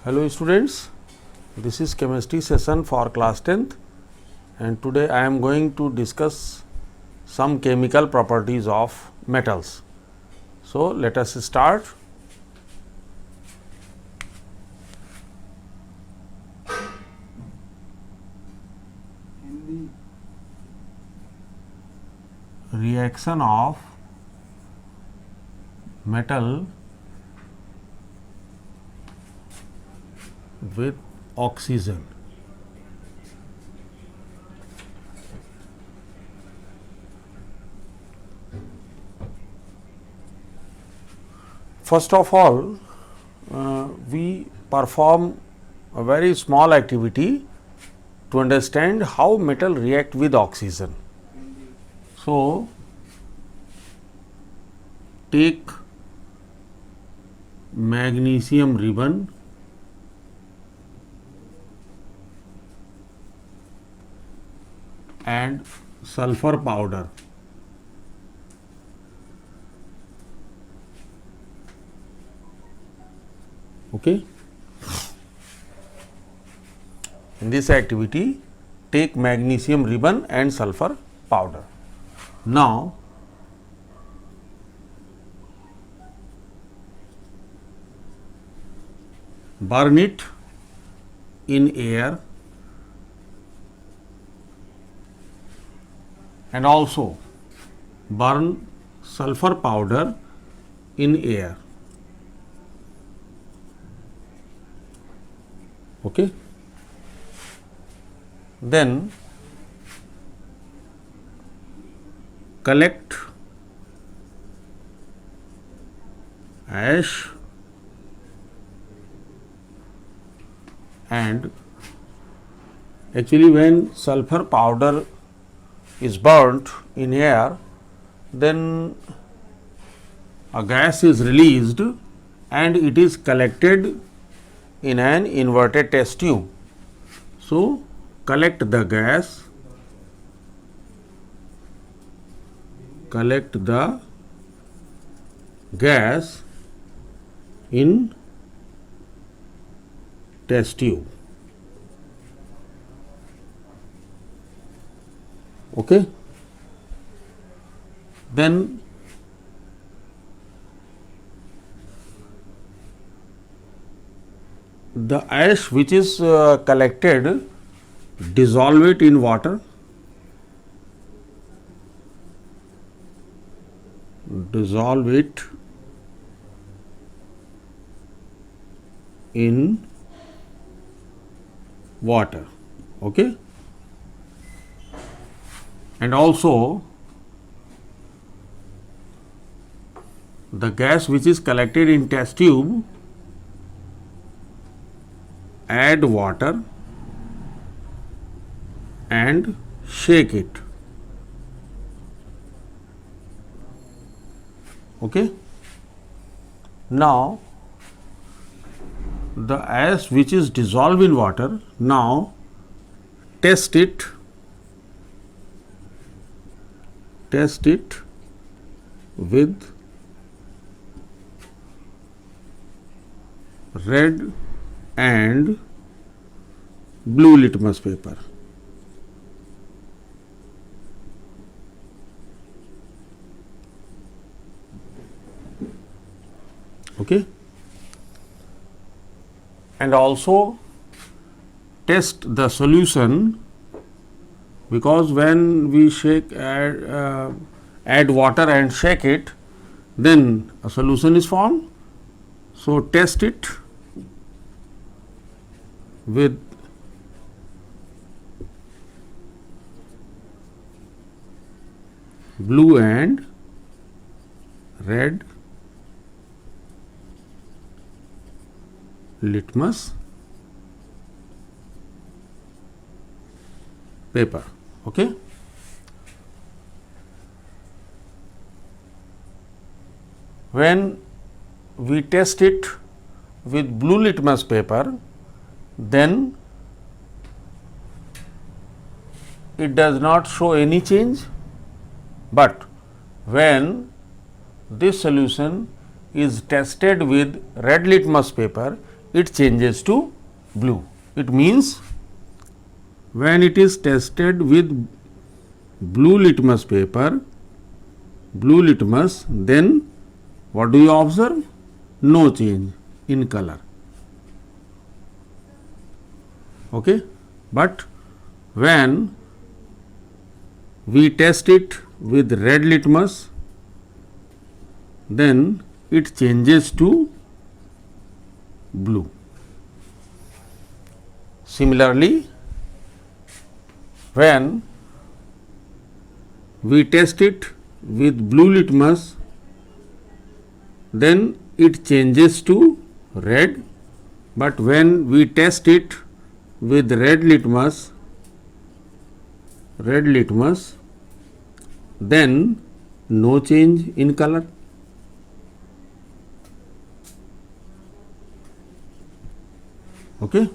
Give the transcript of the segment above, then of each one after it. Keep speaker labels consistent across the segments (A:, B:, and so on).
A: Hello students, this is chemistry session for class 10th and today I am going to discuss some chemical properties of metals. So, let us start. Reaction of metal with oxygen. First of all, we perform a very small activity to understand how metal react with oxygen. So, take magnesium ribbon and sulfur powder. Okay. In this activity, take magnesium ribbon and sulfur powder. Now, burn it in air and also burn sulfur powder in air. Okay. Then collect ash and actually when sulfur powder is burnt in air, then a gas is released and it is collected in an inverted test tube. So, collect the gas, in test tube. Okay. Then the ash which is collected, dissolve it in water. Dissolve it in water. Okay. And also the gas which is collected in test tube, add water and shake it. Okay. Now, the ash which is dissolved in water, now test it with red and blue litmus paper. Okay. And also test the solution, because when we add water and shake it, then a solution is formed. So, test it with blue and red litmus paper. Okay. When we test it with blue litmus paper, then it does not show any change, but when this solution is tested with red litmus paper, it changes to blue. It means when it is tested with blue litmus paper, blue litmus, then what do you observe? No change in color. Okay, but when we test it with red litmus, then it changes to blue. Similarly, when we test it with blue litmus, then it changes to red, but when we test it with red litmus, then no change in color. Okay,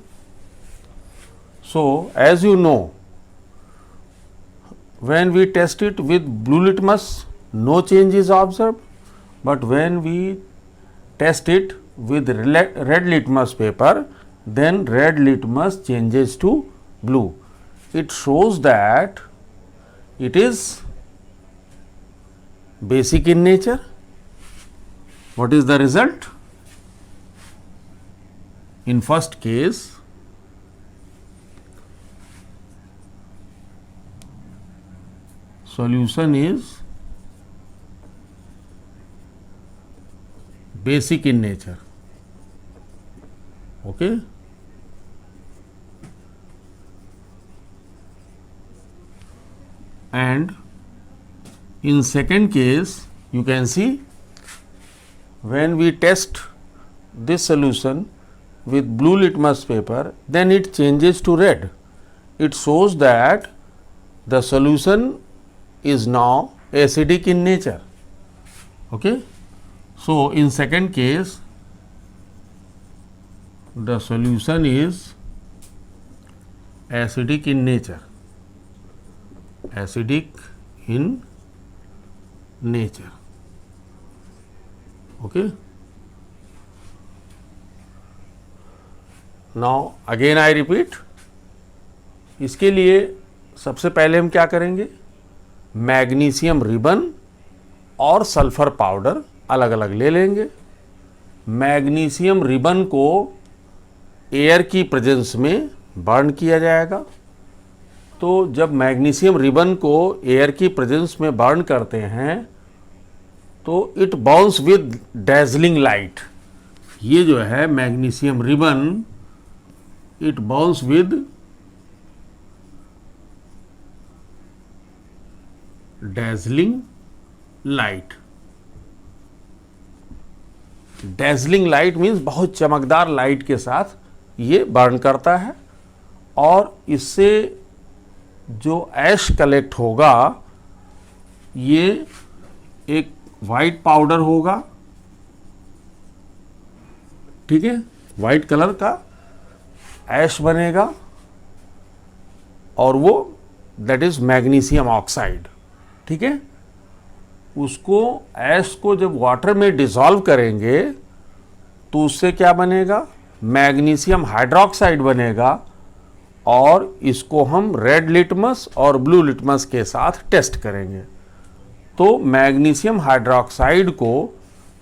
A: so as you know, when we test it with blue litmus, no change is observed, but when we test it with red litmus paper, then red litmus changes to blue. It shows that it is basic in nature. What is the result? In first case, solution is basic in nature. Okay, and in second case, you can see when we test this solution with blue litmus paper, then it changes to red. It shows that the solution is now acidic in nature. Okay, so in second case, the solution is acidic in nature. Acidic in nature. Okay. Now again I repeat, इसके लिए सबसे पहले हम क्या करेंगे? Magnesium ribbon और sulphur powder अलग अलग ले लेंगे. मैग्नीशियम रिबन को एयर की प्रेजेंस में बर्न किया जाएगा. तो जब मैग्नीशियम रिबन को एयर की प्रेजेंस में बर्न करते हैं तो it Burns with dazzling light. ये जो है magnesium ribbon, it burns with dazzling light. Dazzling light means बहुत चमकदार लाइट के साथ ये बर्न करता है और इससे जो ऐश कलेक्ट होगा ये एक वाइट पाउडर होगा. ठीक है, वाइट कलर का ऐश बनेगा और वो दैट इज मैग्नीशियम ऑक्साइड. ठीक है, उसको ऐश को जब वाटर में डिसॉल्व करेंगे तो उससे क्या बनेगा? मैग्नीशियम हाइड्रोक्साइड बनेगा और इसको हम रेड लिटमस और ब्लू लिटमस के साथ टेस्ट करेंगे. तो मैग्नीशियम हाइड्रोक्साइड को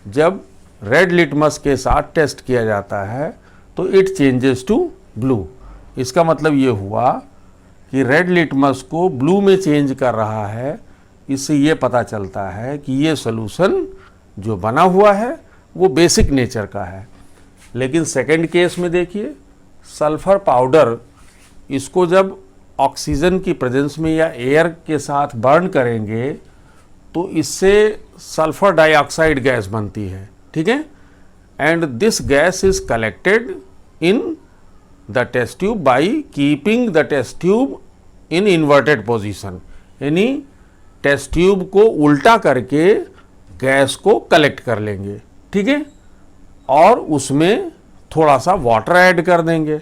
A: जब रेड लिटमस के साथ टेस्ट किया जाता है तो इट चेंजेस टू ब्लू. इसका मतलब ये हुआ कि रेड लिटमस को ब्लू में चेंज कर रहा है. इससे ये पता चलता है कि ये सॉल्यूशन जो बना हुआ है वो बेसिक नेचर का है. लेकिन सेकंड केस में देखिए, सल्फर पाउडर, इसको जब ऑक्सीजन की प्रेजेंस में या एयर के साथ बर्न करेंगे तो इससे सल्फर डाइऑक्साइड गैस बनती है. ठीक है, and this gas is collected in the test tube by keeping the test tube in inverted position. यानी टेस्ट ट्यूब को उल्टा करके गैस को कलेक्ट कर लेंगे. ठीक है, और उसमें थोड़ा सा वाटर ऐड कर देंगे.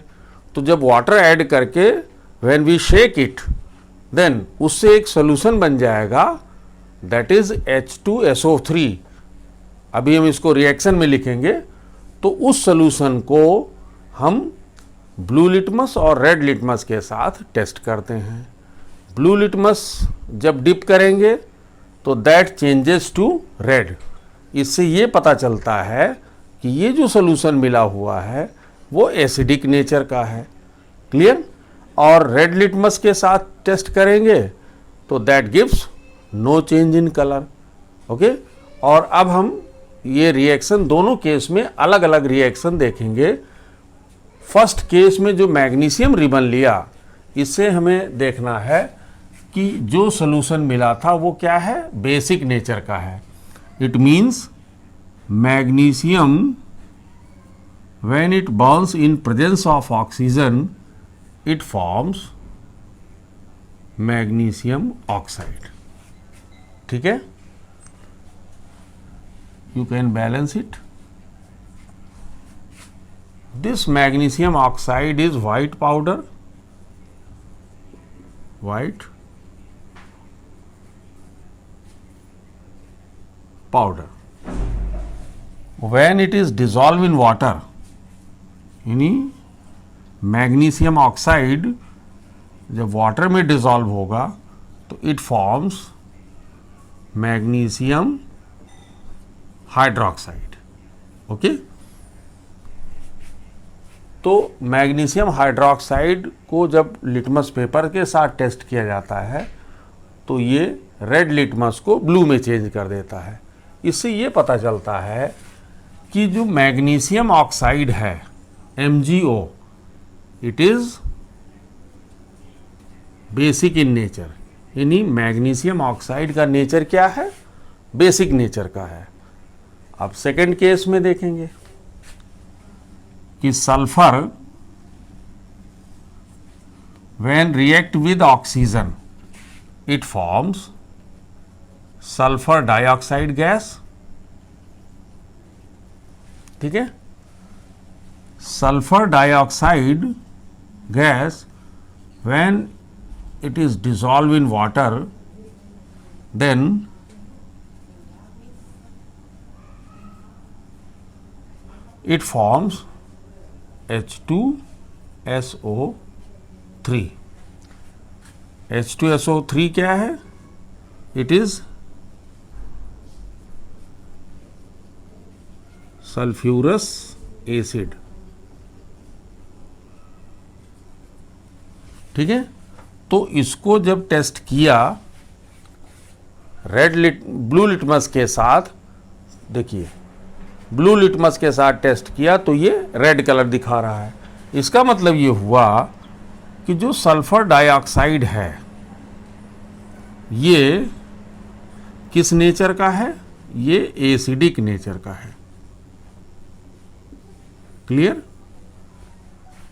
A: तो जब वाटर ऐड करके when we shake it, then उससे एक सॉल्यूशन बन जाएगा दैट इज H2SO3. अभी हम इसको रिएक्शन में लिखेंगे. तो उस सॉल्यूशन को हम ब्लू लिटमस और रेड लिटमस के साथ टेस्ट करते हैं। ब्लू लिटमस जब डिप करेंगे तो दैट चेंजेस टू रेड। इससे ये पता चलता है कि ये जो सोल्यूशन मिला हुआ है वो एसिडिक नेचर का है। क्लियर? और रेड लिटमस के साथ टेस्ट करेंगे तो that gives no change in colour. Okay, और अब हम ये रिएक्शन दोनों केस में अलग अलग रिएक्शन देखेंगे। फर्स्ट केस में जो मैग्नीशियम रिबन लिया, इससे हमें देखना है कि जो सोल्यूशन मिला था वो क्या है, बेसिक नेचर का है। It means magnesium when it Burns in presence of oxygen it forms magnesium oxide. ठीक है, you can balance it. This magnesium oxide is white powder, white powder. When it is dissolved in water, यानी magnesium oxide जब water में dissolve होगा तो it forms magnesium hydroxide. Okay, तो magnesium hydroxide को जब लिटमस पेपर के साथ टेस्ट किया जाता है तो ये रेड लिटमस को ब्लू में चेंज कर देता है। इससे ये पता चलता है कि जो मैग्नीशियम ऑक्साइड है MgO, it is basic in nature. यानी मैग्नीशियम ऑक्साइड का नेचर क्या है, बेसिक नेचर का है। अब सेकंड केस में देखेंगे कि sulphur when react with oxygen it forms sulphur dioxide gas. ठीक है, sulfur dioxide gas when it is dissolved in water, then it forms H2SO3. H2SO3 क्या है? It is sulfurous acid. ठीक है, तो इसको जब टेस्ट किया ब्लू लिटमस के साथ, देखिए ब्लू लिटमस के साथ टेस्ट किया तो ये रेड कलर दिखा रहा है। इसका मतलब ये हुआ कि जो सल्फर डाइऑक्साइड है ये किस नेचर का है, ये एसिडिक नेचर का है। क्लियर?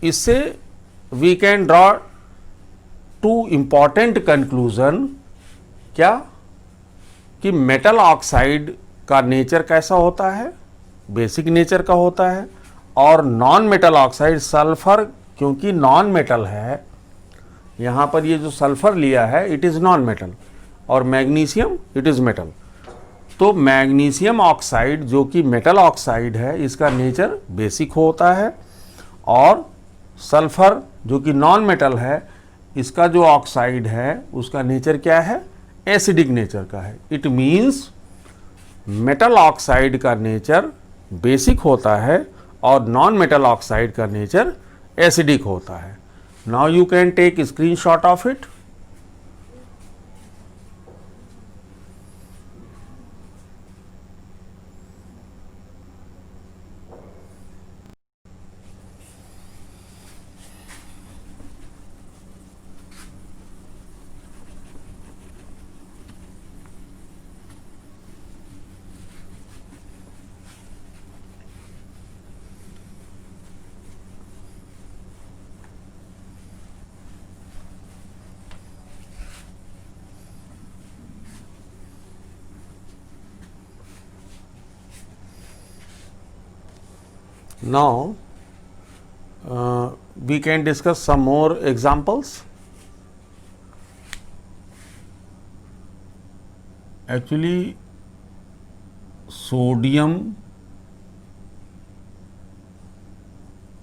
A: इससे we can draw two important conclusion. क्या? कि मेटल ऑक्साइड का नेचर कैसा होता है, बेसिक नेचर का होता है। और नॉन मेटल ऑक्साइड सल्फर, क्योंकि नॉन मेटल है, यहाँ पर ये जो सल्फर लिया है इट इज़ नॉन मेटल, और मैग्नीशियम इट इज़ मेटल। तो मैग्नीशियम ऑक्साइड जो कि मेटल ऑक्साइड है इसका नेचर बेसिक होता है, और सल्फर जो कि नॉन मेटल है इसका जो ऑक्साइड है उसका नेचर क्या है, एसिडिक नेचर का है। इट मीन्स मेटल ऑक्साइड का नेचर बेसिक होता है और नॉन मेटल ऑक्साइड का नेचर एसिडिक होता है। Now you can take screenshot of it. Now we can discuss some more examples. Actually, sodium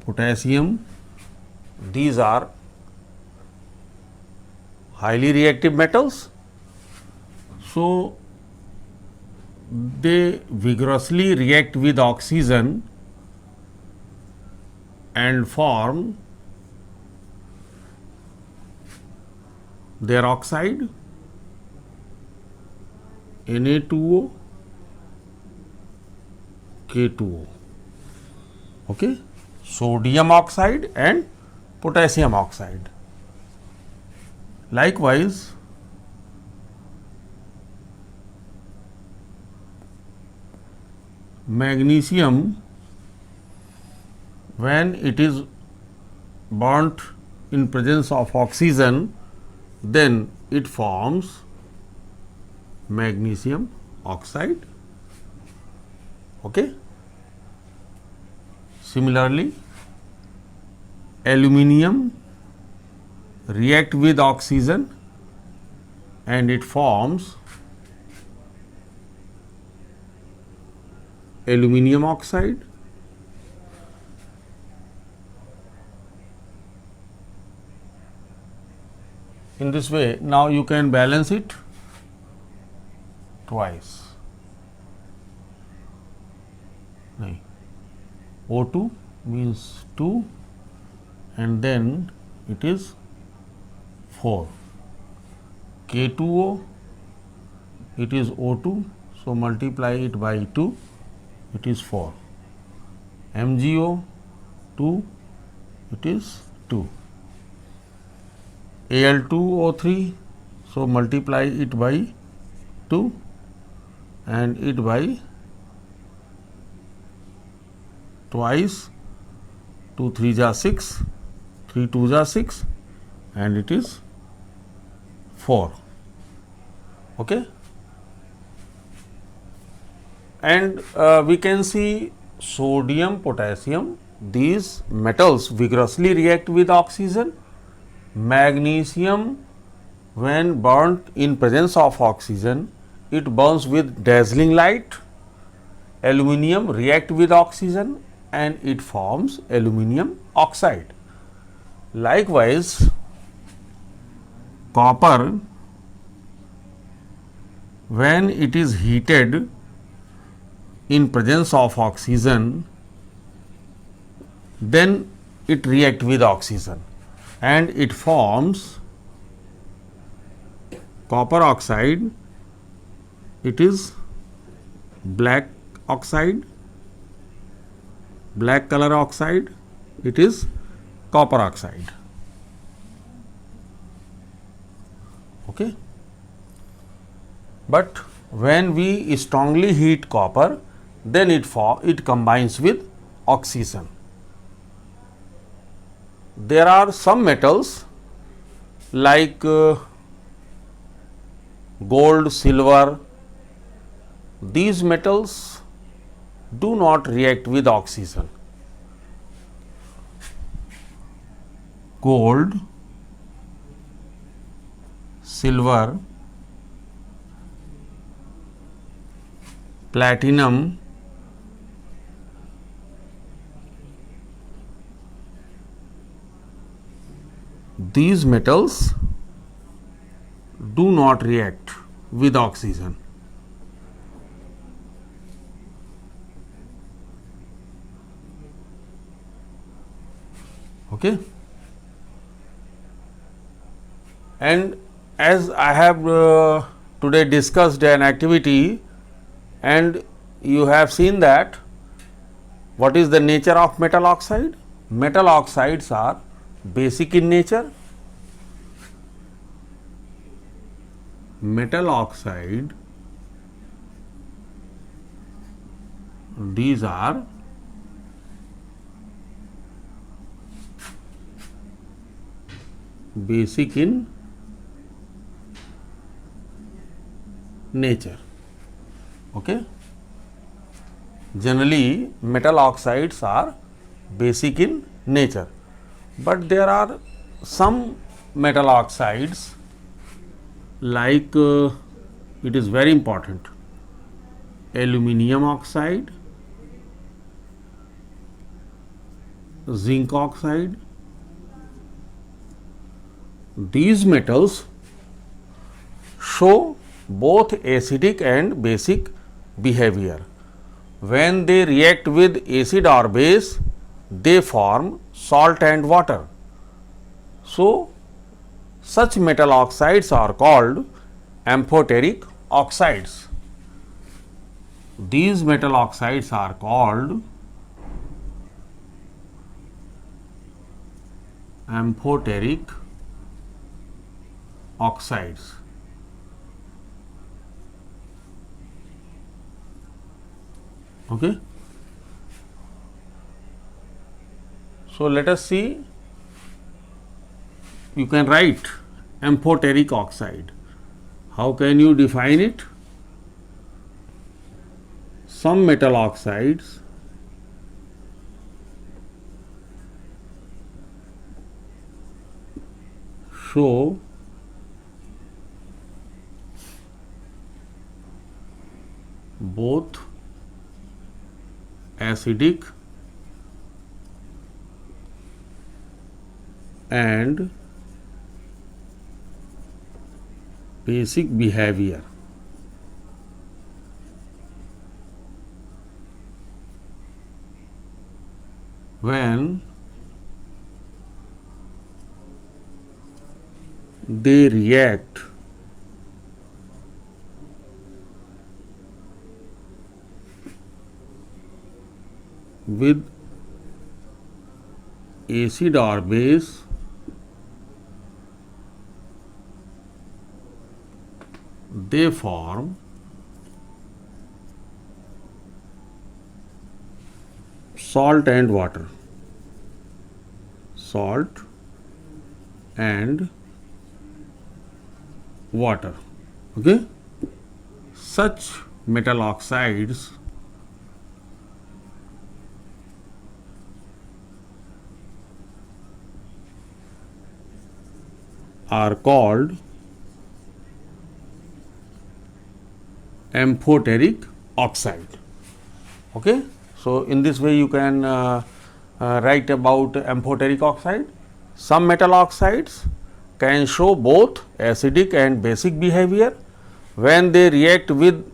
A: potassium, these are highly reactive metals. So, they vigorously react with oxygen and form their oxide Na2O, K2O, okay, sodium oxide and potassium oxide. Likewise, magnesium, when it is burnt in presence of oxygen, then it forms magnesium oxide. Okay. Similarly, aluminium react with oxygen and it forms aluminium oxide. In this way, now you can balance it twice. O2 means 2 and then it is 4. K2O, it is O2, so multiply it by 2, it is 4. MgO 2, it is 2. Al2O3, so multiply it by 2 and it by twice, 2 3 are 6, 3 2 are 6 and it is 4. Okay. And we can see sodium, potassium, these metals vigorously react with oxygen. Magnesium, when burnt in presence of oxygen, it burns with dazzling light. Aluminium react with oxygen and it forms aluminium oxide. Likewise, copper, when it is heated in presence of oxygen, then it react with oxygen and it forms copper oxide. It is black oxide, black color oxide, it is copper oxide. Okay. But when we strongly heat copper, then it combines with oxygen. There are some metals like gold, silver. These metals do not react with oxygen. Gold, silver, platinum, these metals do not react with oxygen. Okay. And as I have today discussed an activity and you have seen that what is the nature of metal oxide? Metal oxides are basic in nature. Metal oxide, these are basic in nature. Okay. Generally, metal oxides are basic in nature, but there are some metal oxides like it is very important, aluminium oxide, zinc oxide. These metals show both acidic and basic behavior. When they react with acid or base, they form salt and water. So, such metal oxides are called amphoteric oxides. These metal oxides are called amphoteric oxides. Okay. So, let us see, you can write amphoteric oxide. How can you define it? Some metal oxides show both acidic and basic behavior. When they react with acid or base, they form salt and water. Salt and water. Okay. Such metal oxides are called amphoteric oxide. Okay. So, in this way you can write about amphoteric oxide. Some metal oxides can show both acidic and basic behavior. When they react with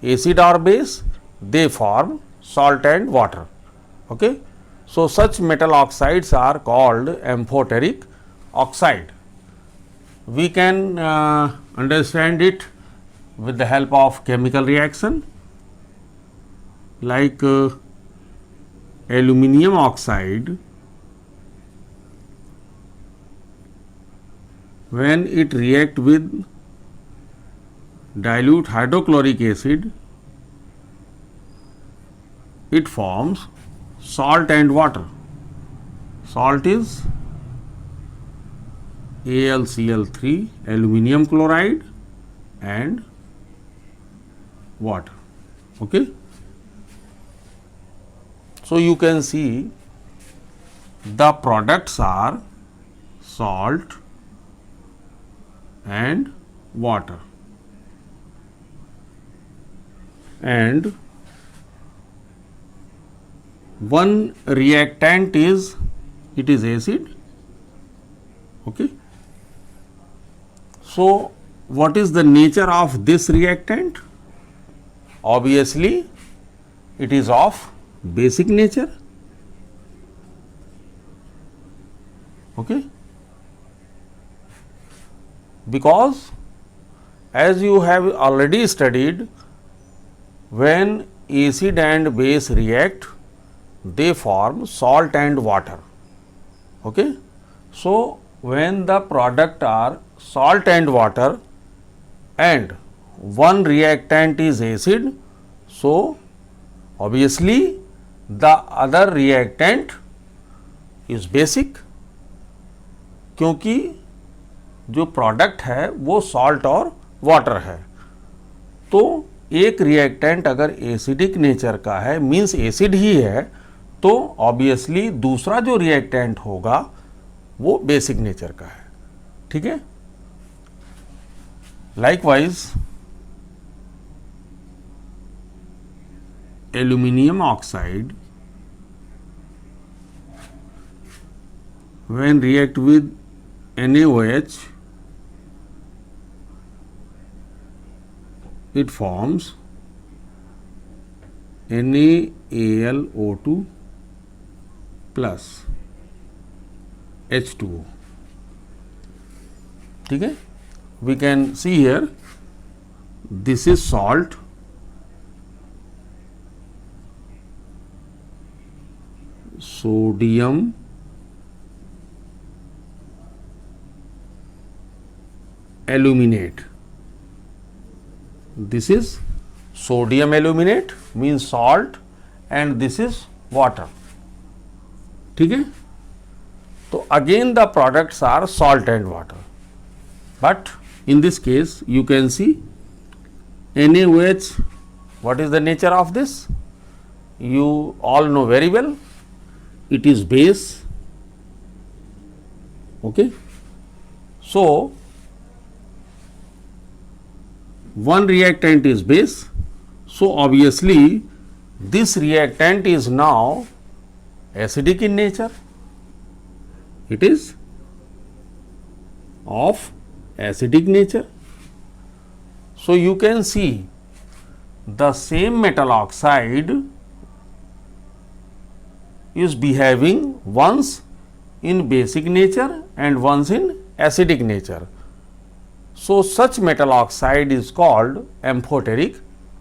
A: acid or base, they form salt and water. Okay. So, such metal oxides are called amphoteric oxide. We can understand it with the help of chemical reaction, like aluminium oxide. When it react with dilute hydrochloric acid, it forms salt and water. Salt is AlCl3, aluminium chloride, and water. Okay. So, you can see the products are salt and water, and one reactant is, it is acid. Okay. So, what is the nature of this reactant? Obviously, it is of basic nature. Okay. Because as you have already studied, when acid and base react, they form salt and water. Okay. So, when the product are salt and water and one reactant is acid, so obviously the other reactant is basic, क्योंकि जो product है वो salt और water है. तो एक reactant अगर acidic nature का है, मीन्स एसिड ही है, तो ऑब्वियसली दूसरा जो रिएक्टेंट होगा वो बेसिक नेचर का है. ठीक है. Likewise aluminium oxide when react with NaOH, it forms NaAlO2 plus H2O. ठीक है, we can see here, this is salt, sodium aluminate. This is sodium aluminate, means salt, and this is water. ठीक है, तो again the products are salt and water, but in this case you can see NaOH. What is the nature of this? You all know very well, it is base. Okay, so one reactant is base, so obviously this reactant is now acidic in nature. It is of acidic nature. So you can see the same metal oxide is behaving once in basic nature and once in acidic nature. So such metal oxide is called amphoteric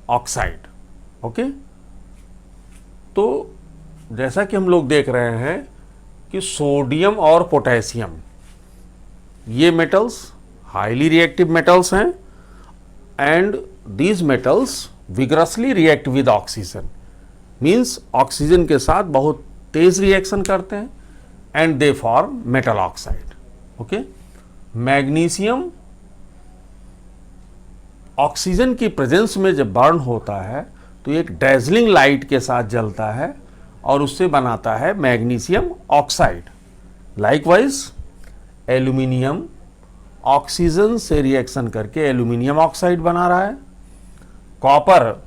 A: oxide. Okay? तो जैसा कि हम लोग देख रहे हैं कि sodium और पोटेशियम ये मेटल्स हाईली रिएक्टिव मेटल्स हैं, and these metals vigorously react with oxygen, means oxygen के साथ बहुत तेज रिएक्शन करते हैं, and they form metal oxide. Okay, magnesium oxygen की प्रेजेंस में जब बर्न होता है तो एक डैजलिंग लाइट के साथ जलता है और उससे बनाता है magnesium oxide. Likewise aluminium oxygen से रिएक्शन करके एल्यूमिनियम ऑक्साइड बना रहा है. कॉपर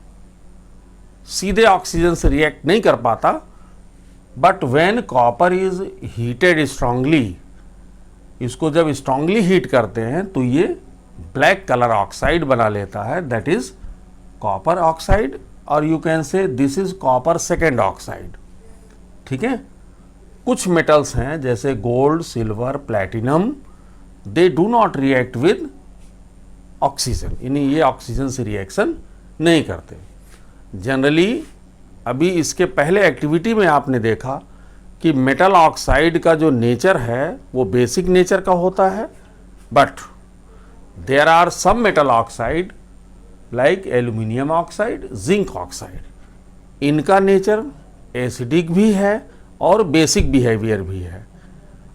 A: सीधे ऑक्सीजन से रिएक्ट नहीं कर पाता, but when copper is heated strongly, इसको जब स्ट्रांगली हीट करते हैं तो ये ब्लैक कलर ऑक्साइड बना लेता है, दैट इज कॉपर ऑक्साइड, और you can say this is copper second oxide. ठीक है, कुछ मेटल्स हैं जैसे gold, silver, platinum, they do not react with oxygen, यानी ये ऑक्सीजन से रिएक्शन नहीं करते. जनरली अभी इसके पहले एक्टिविटी में आपने देखा कि मेटल ऑक्साइड का जो नेचर है वो बेसिक नेचर का होता है, but there are some metal oxide like aluminium oxide, zinc oxide, इनका नेचर एसिडिक भी है और बेसिक बिहेवियर भी है.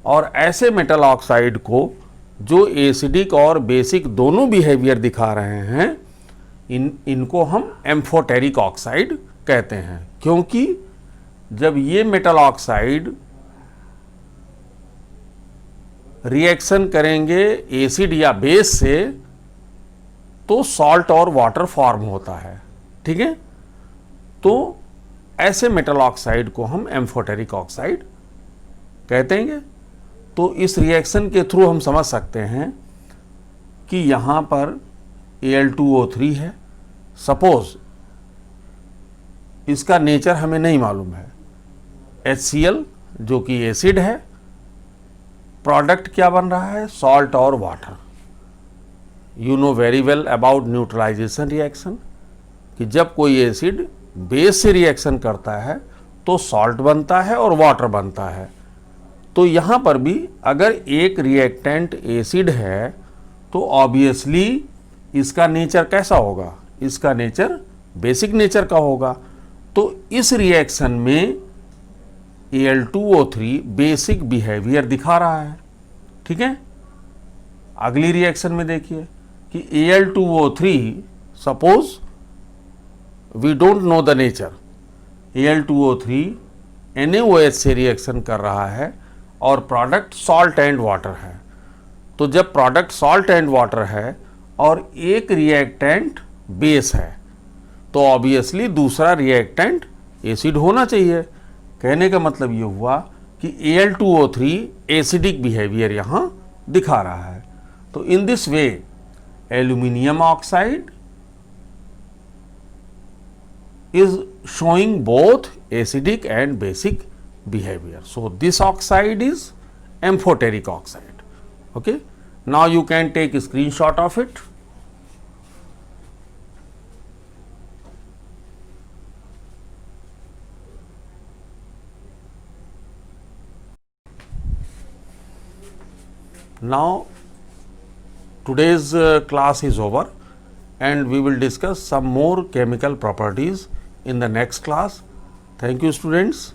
A: और ऐसे मेटल ऑक्साइड को जो एसिडिक और बेसिक दोनों बिहेवियर दिखा रहे हैं, इनको हम एम्फोटेरिक ऑक्साइड कहते हैं, क्योंकि जब ये मेटल ऑक्साइड रिएक्शन करेंगे एसिड या बेस से तो सॉल्ट और वाटर फॉर्म होता है. ठीक है, तो ऐसे मेटल ऑक्साइड को हम एम्फोटेरिक ऑक्साइड कहते हैं. तो इस रिएक्शन के थ्रू हम समझ सकते हैं कि यहाँ पर Al2O3 है. सपोज इसका नेचर हमें नहीं मालूम है, HCl जो कि एसिड है, प्रोडक्ट क्या बन रहा है, सॉल्ट और water. You know very well about neutralisation reaction, कि जब कोई एसिड बेस से रिएक्शन करता है तो सॉल्ट बनता है और वाटर बनता है. तो यहाँ पर भी अगर एक रिएक्टेंट एसिड है तो ऑब्वियसली इसका नेचर कैसा होगा, इसका नेचर बेसिक नेचर का होगा. तो इस रिएक्शन में Al2O3 बेसिक बिहेवियर दिखा रहा है. ठीक है, अगली रिएक्शन में देखिए कि Al2O3, suppose we don't know the nature, Al2O3 NaOH से रिएक्शन कर रहा है और प्रोडक्ट सॉल्ट एंड वाटर है. तो जब प्रोडक्ट सॉल्ट एंड वाटर है और एक रिएक्टेंट बेस है तो ऑब्वियसली दूसरा रिएक्टेंट एसिड होना चाहिए. कहने का मतलब ये हुआ कि Al2O3 एसिडिक बिहेवियर यहाँ दिखा रहा है। तो in this way aluminium oxide is showing both acidic and basic behavior. So, this oxide is amphoteric oxide. Okay. Now, you can take a screenshot of it. Now, today's class is over and we will discuss some more chemical properties in the next class. Thank you, students.